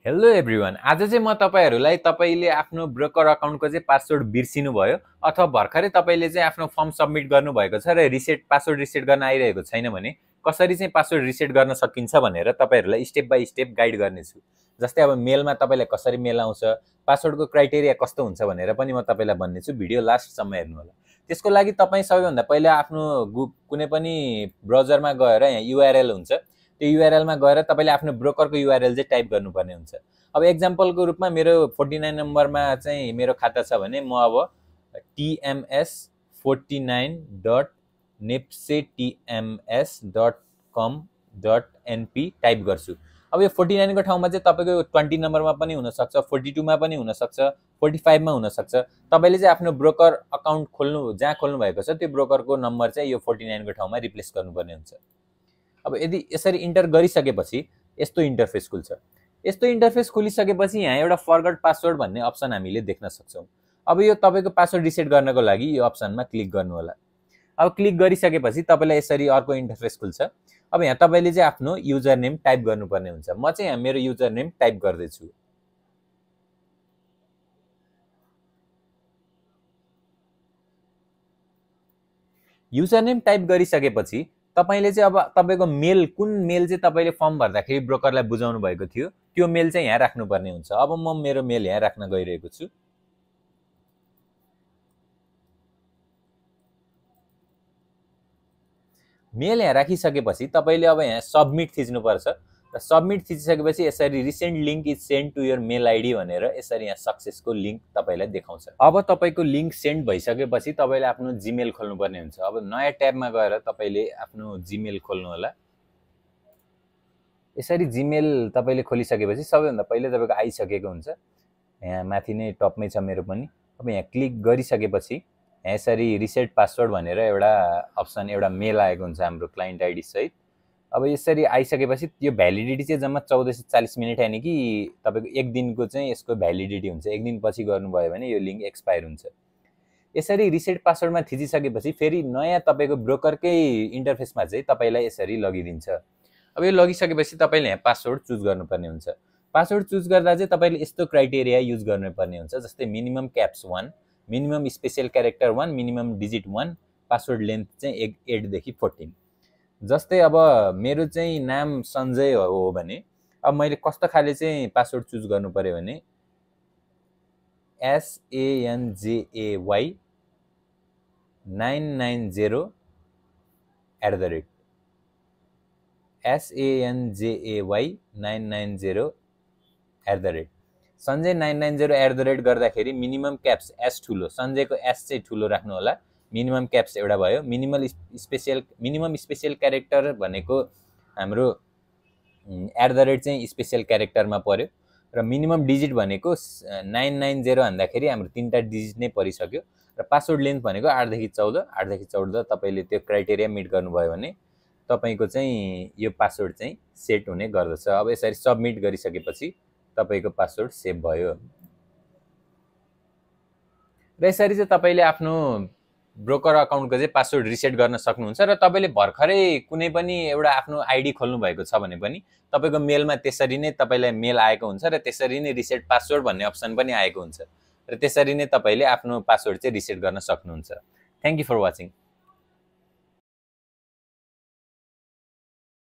Hello everyone, आज चाहिँ म तपाईहरुलाई तपाईले आफ्नो ब्रोकर अकाउन्टको चाहिँ पासवर्ड बिर्सिनु भयो अथवा भर्खरै तपाईले चाहिँ आफ्नो फर्म सबमिट गर्नु भएको छ र पासवर्ड रिसेट गर्न आइरहेको छैन भने कसरी चाहिँ पासवर्ड रिसेट गर्न सकिन्छ भनेर तपाईहरुलाई स्टेप बाइ स्टेप गाइड गर्नेछु। जस्तै अब मेलमा तपाईलाई कसरी मेल आउँछ, पासवर्डको क्राइटेरिया कस्तो हुन्छ भनेर पनि म तपाईलाई भन्नेछु। भिडियो लास्टसम्म हेर्नु होला। त्यसको लागि तपाई सबैभन्दा पहिला आफ्नो कुनै पनि ब्राउजरमा गएर यहाँ युआरएल हुन्छ, त्यो युआरएल मा गएर तपाईले आफ्नो ब्रोकरको युआरएल चाहिँ टाइप गर्नुपर्ने हुन्छ। अब एक्जाम्पलको रूपमा मेरो 49 नम्बरमा चाहिँ मेरो खाता छ भने म अब tms49.nipsetms.com.np टाइप गर्छु। अब यो 49 को ठाउँमा चाहिँ तपाईको 20 नम्बरमा पनि हुन सक्छ, 42 मा पनि हुन सक्छ, 45 मा हुन सक्छ। तपाईले चाहिँ आफ्नो ब्रोकर अकाउन्ट खोल्नु जहाँ खोल्नु भएको छ त्यो ब्रोकरको नम्बर चाहिँ यो 49 को ठाउँमा रिप्लेस गर्नुपर्ने हुन्छ। अब यदि यसरी इन्टर गरिसकेपछि यस्तो इन्टरफेस खुल्छ। यस्तो इन्टरफेस खुलिसकेपछि यहाँ एउटा फरगट पासवर्ड भन्ने अप्सन हामीले देख्न सक्छौं। अब यो तपाईको पासवर्ड रिसेट गर्नको लागि यो अप्सनमा क्लिक गर्नु होला। अब क्लिक गरिसकेपछि तपाईलाई यसरी अर्को इन्टरफेस खुल्छ। अब यहाँ तपाईले चाहिँ आफ्नो युजर नेम टाइप गर्नुपर्ने हुन्छ। म चाहिँ यहाँ मेरो युजर नेम टाइप गर्दै छु। युजर नेम टाइप गरिसकेपछि तपाईले चाहिँ अब तपाईको मेल कुन मेल चाहिँ तपाईले फर्म भर्दाखेरि ब्रोकरलाई बुझाउनु भएको थियो त्यो मेल चाहिँ यहाँ राख्नुपर्ने हुन्छ। अब म मेरो मेल यहाँ राख्न गइरहेको छु। मेल यहाँ राखिसकेपछि तपाईले अब यहाँ सबमिट थिच्नुपर्छ। र सबमिट थिचिसकेपछि यसरी recent link is send to your mail ID भनेर यसरी यहाँ सक्सेसको लिंक तपाईलाई देखाउँछ। अब तपाईको लिंक सेन्ड भइसकेपछि तपाईले आफ्नो जीमेल खोल्नुपर्ने हुन्छ। अब नयाँ ट्याबमा गएर तपाईले आफ्नो जीमेल खोल्नु होला। यसरी जीमेल तपाईले खोलिसकेपछि सबैभन्दा पहिले तपाईको आइसकेको हुन्छ। यहाँ माथि नै टपमै छ मेरो पनि। अब यहाँ क्लिक गरिसकेपछि यहाँ यसरी रिसेट पासवर्ड भनेर एउटा अप्सन एउटा मेल आएको हुन्छ हाम्रो क्लाइन्ट आईडी सहित। अब यसरी आइसकेपछि यो भ्यालिडिटी चाहिँ जम्मा 1440 मिनेट यानी कि तपाईको एक दिनको चाहिँ यसको भ्यालिडिटी हुन्छ। एक दिन पछि गर्नुभयो भने यो लिंक एक्सपायर हुन्छ। यसरी रिसेट पासवर्डमा थिचिसकेपछि फेरि नयाँ तपाईको ब्रोकरकै इन्टरफेसमा चाहिँ तपाईलाई यसरी लगिदिन्छ। अब यो लगिसकेपछि तपाईले यहाँ पासवर्ड चुज गर्नुपर्ने हुन्छ। पासवर्ड चुज गर्दा चाहिँ तपाईले यस्तो क्राइटेरिया युज गर्नुपर्ने हुन्छ। जस्तै minimum caps 1, minimum special character 1, minimum digit 1, password length चाहिँ 8 देखि 14। जस्तै अब मेरो चाहिँ नाम सञ्जय हो भने अब मैले कस्तो खाले चाहिँ पासवर्ड चुज गर्नु पर्यो भने SANJAY 990 SANJAY 990 सञ्जय 990 गर्दाखेरि मिनिमम क्याप्स S ठुलो, सञ्जयको S चाहिँ ठुलो राख्नु होला। मिनिमम क्याप्स एउटा भयो। मिनिमम स्पेशल क्यारेक्टर भनेको हाम्रो @ चाहिँ स्पेशल क्यारेक्टरमा पर्यो र मिनिमम डिजिट भनेको 990 भन्दाखेरि हाम्रो तीनटा डिजिट नै परिसक्यो र पासवर्ड लेन्थ भनेको 8 देखि 14, 8 देखि 14 तपाईले त्यो क्राइटेरिया मिट गर्नुभयो भने तपाईको चाहिँ यो पासवर्ड चाहिँ सेट हुने गर्दछ। अब यसरी सबमिट गरिसकेपछि तपाईको पासवर्ड सेभ भयो। र यसरी चाहिँ तपाईले आफ्नो ब्रोकर अकाउन्टको चाहिँ पासवर्ड रिसेट गर्न सक्नुहुन्छ। र तपाईले भर्खरै कुनै पनि एउटा आफ्नो आईडी खोल्नु भएको छ भने पनि तपाईको मेलमा त्यसरी नै तपाईलाई मेल आएको हुन्छ र त्यसरी नै रिसेट पासवर्ड भन्ने अप्सन पनि आएको हुन्छ र त्यसरी नै तपाईले आफ्नो पासवर्ड चाहिँ रिसेट गर्न सक्नुहुन्छ। Thank you for watching.